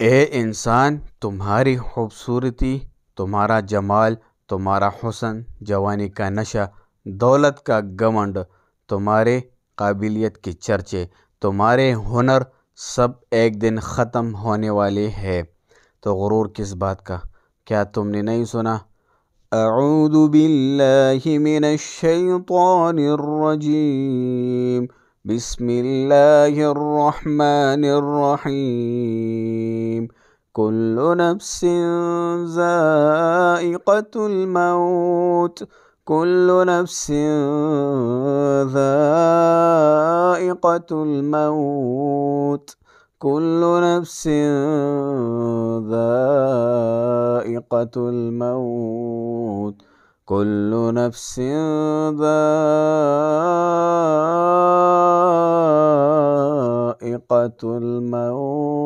ए इंसान, तुम्हारी खूबसूरती, तुम्हारा जमाल, तुम्हारा हुस्न, जवानी का नशा, दौलत का घमंड, तुम्हारे काबिलियत की चर्चे, तुम्हारे हुनर सब एक दिन ख़त्म होने वाले हैं। तो गुरूर किस बात का? क्या तुमने नहीं सुना? अऊज़ु बिल्लाहि मिनश शैतानिर रजीम। बिस्मिल्लाहिर रहमानिर रहीम। कुल्लु नफ्सिन ज़ाइक़तुल मौत। कुल्लु नफ्सिन ज़ाइक़तुल मौत। कुल्लु नफ्सिन ذائقة الموت। كل نفس ذائقة الموت।